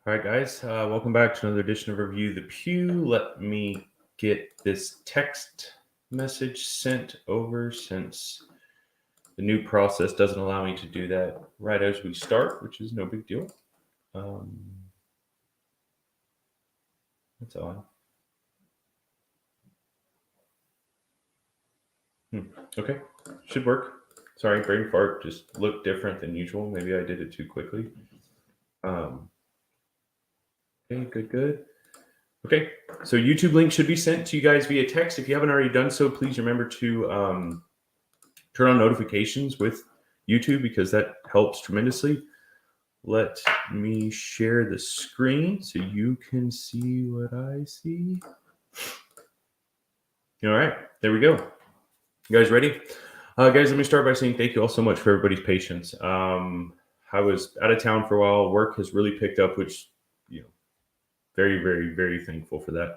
All right, guys, welcome back to another edition of Review the Pew. Let me get this text message sent over since the new process doesn't allow me to do that right as we start, which is no big deal. That's odd. Okay, should work. Sorry, brain fart just looked different than usual. Maybe I did it too quickly. Okay, good. Okay, so YouTube link should be sent to you guys via text. If you haven't already done so, please remember to turn on notifications with YouTube because that helps tremendously. Let me share the screen so you can see what I see. All right, there we go. You guys ready? Guys, let me start by saying thank you all so much for everybody's patience. I was out of town for a while. Work has really picked up, which, very, very, very thankful for that.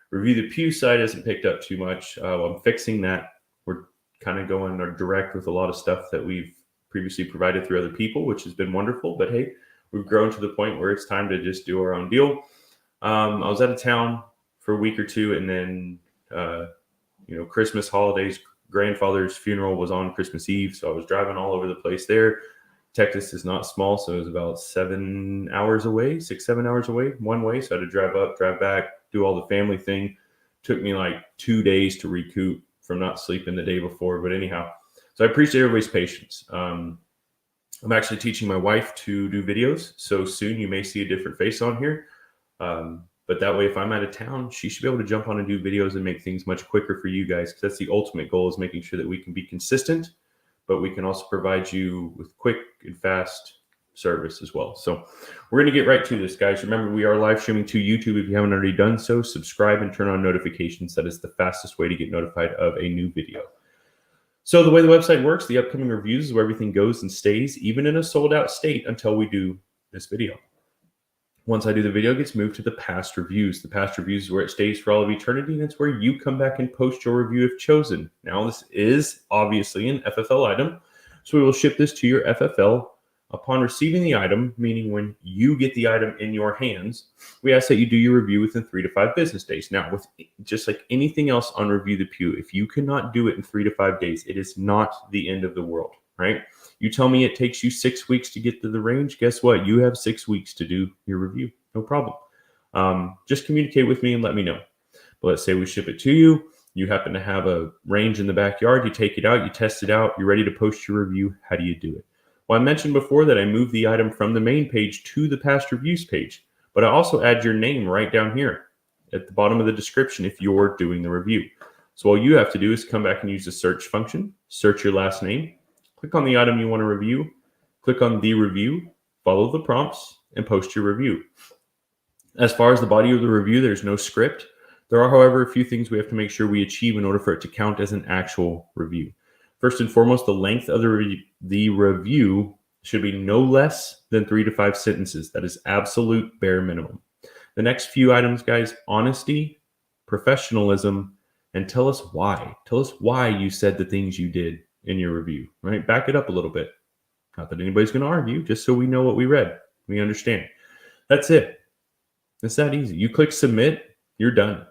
Review the Pew side hasn't picked up too much. I'm fixing that. We're kind of going direct with a lot of stuff that we've previously provided through other people, which has been wonderful. But hey, we've grown to the point where it's time to just do our own deal. I was out of town for a week or two, and then Christmas holidays, grandfather's funeral was on Christmas Eve, so I was driving all over the place there. Texas is not small, so it was about 7 hours away, 7 hours away one way. So I had to drive up, drive back, do all the family thing. Took me like 2 days to recoup from not sleeping the day before. But anyhow, so I appreciate everybody's patience. I'm actually teaching my wife to do videos. So soon you may see a different face on here. But that way, if I'm out of town, she should be able to jump on and do videos and make things much quicker for you guys. Because that's the ultimate goal, is making sure that we can be consistent, but we can also provide you with quick and fast service as well. So we're going to get right to this, guys. Remember, we are live streaming to YouTube. If you haven't already done so, subscribe and turn on notifications. That is the fastest way to get notified of a new video. So the way the website works, the upcoming reviews is where everything goes and stays, even in a sold out state, until we do this video. Once I do the video, it gets moved to the past reviews. The past reviews is where it stays for all of eternity, and it's where you come back and post your review if chosen. Now, this is obviously an FFL item, so we will ship this to your FFL. Upon receiving the item, meaning when you get the item in your hands, we ask that you do your review within 3 to 5 business days. Now, with just like anything else on Review the Pew, if you cannot do it in 3 to 5 days, it is not the end of the world, right? You tell me it takes you 6 weeks to get to the range. Guess what? You have 6 weeks to do your review. No problem. Just communicate with me and let me know. But let's say we ship it to you. You happen to have a range in the backyard. You take it out. You test it out. You're ready to post your review. How do you do it? Well, I mentioned before that I moved the item from the main page to the past reviews page. But I also add your name right down here at the bottom of the description if you're doing the review. So all you have to do is come back and use the search function. Search your last name. Click on the item you want to review, click on the review, follow the prompts, and post your review. As far as the body of the review, there's no script. There are, however, a few things we have to make sure we achieve in order for it to count as an actual review. First and foremost, the length of the review should be no less than 3 to 5 sentences. That is absolute bare minimum. The next few items, guys: honesty, professionalism, and tell us why. Tell us why you said the things you did in your review, right? Back it up a little bit. Not that anybody's going to argue, just so we know what we read. We understand. That's it. It's that easy. You click submit, you're done.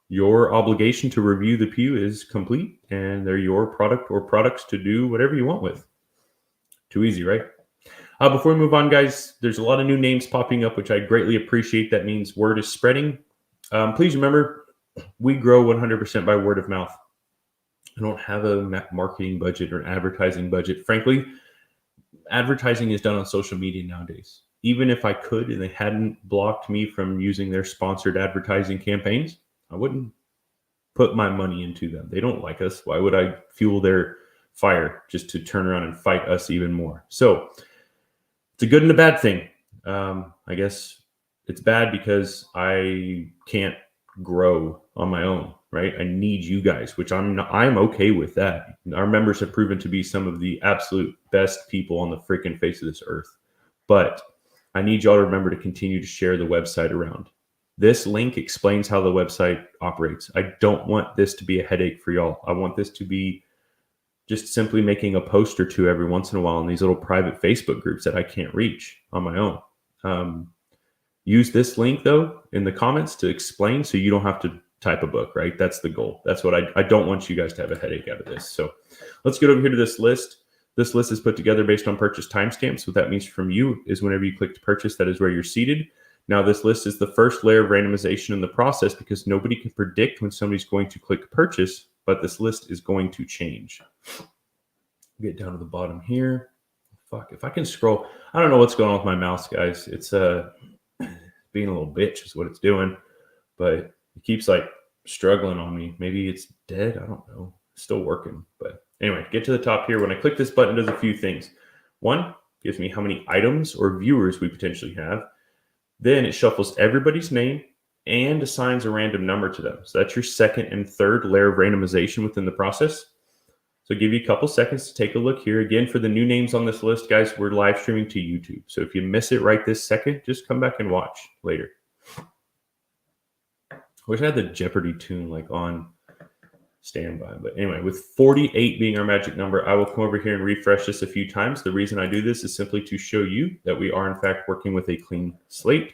Your obligation to Review the Pew is complete, and they're your product or products to do whatever you want with. Too easy, right? Before we move on, guys, there's a lot of new names popping up, which I greatly appreciate. That means word is spreading. Please remember, we grow 100% by word of mouth. I don't have a marketing budget or an advertising budget. Frankly, advertising is done on social media nowadays. Even if I could and they hadn't blocked me from using their sponsored advertising campaigns, I wouldn't put my money into them. They don't like us. Why would I fuel their fire just to turn around and fight us even more? So it's a good and a bad thing. I guess it's bad because I can't grow on my own, right? I need you guys, which I'm okay with that. Our members have proven to be some of the absolute best people on the freaking face of this earth. But I need y'all to remember to continue to share the website around. This link explains how the website operates. I don't want this to be a headache for y'all. I want this to be just simply making a post or two every once in a while in these little private Facebook groups that I can't reach on my own. Use this link though in the comments to explain so you don't have to type a book, right? That's the goal. That's what I don't want you guys to have a headache out of this. So let's get over here to this list. This list is put together based on purchase timestamps. What that means from you is whenever you click to purchase, that is where you're seated. Now, this list is the first layer of randomization in the process because nobody can predict when somebody's going to click purchase, but this list is going to change. Get down to the bottom here. Fuck, if I can scroll, I don't know what's going on with my mouse, guys. It's being a little bitch is what it's doing, but it keeps like struggling on me. Maybe it's dead. I don't know. It's still working, but anyway, get to the top here. When I click this button, it does a few things. One, gives me how many items or viewers we potentially have. Then it shuffles everybody's name and assigns a random number to them. So that's your second and third layer of randomization within the process. So give you a couple seconds to take a look here. Again, for the new names on this list, guys, we're live streaming to YouTube. So if you miss it right this second, just come back and watch later. I wish I had the Jeopardy tune like on standby. But anyway, with 48 being our magic number, I will come over here and refresh this a few times. The reason I do this is simply to show you that we are in fact working with a clean slate.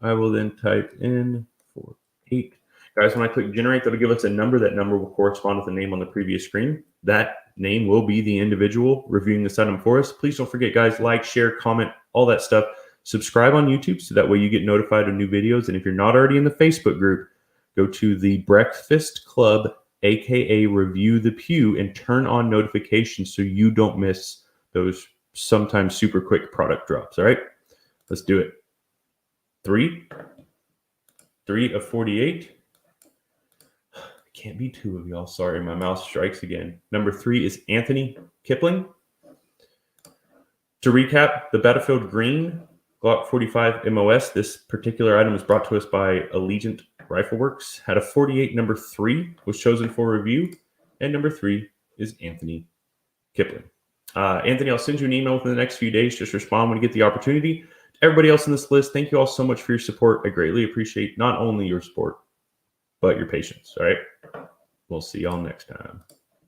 I will then type in 48. Guys, when I click generate, that'll give us a number. That number will correspond with the name on the previous screen. That name will be the individual reviewing this item for us. Please don't forget, guys, like, share, comment, all that stuff. Subscribe on YouTube so that way you get notified of new videos. And if you're not already in the Facebook group, go to the Breakfast Club, aka Review the Pew, and turn on notifications so you don't miss those sometimes super quick product drops. All right, let's do it. 3 of 48. Can't be 2 of y'all. Sorry, my mouse strikes again. Number 3 is Anthony Kipling. To recap, the Battlefield Green Glock 45 MOS, this particular item was brought to us by Allegiant Rifle Works. Had a 48. Number 3 was chosen for review, and number 3 is Anthony Kipling. Anthony, I'll send you an email within the next few days. Just respond when you get the opportunity. Everybody else in this list, thank you all so much for your support. I greatly appreciate not only your support, but your patience. All right. We'll see y'all next time.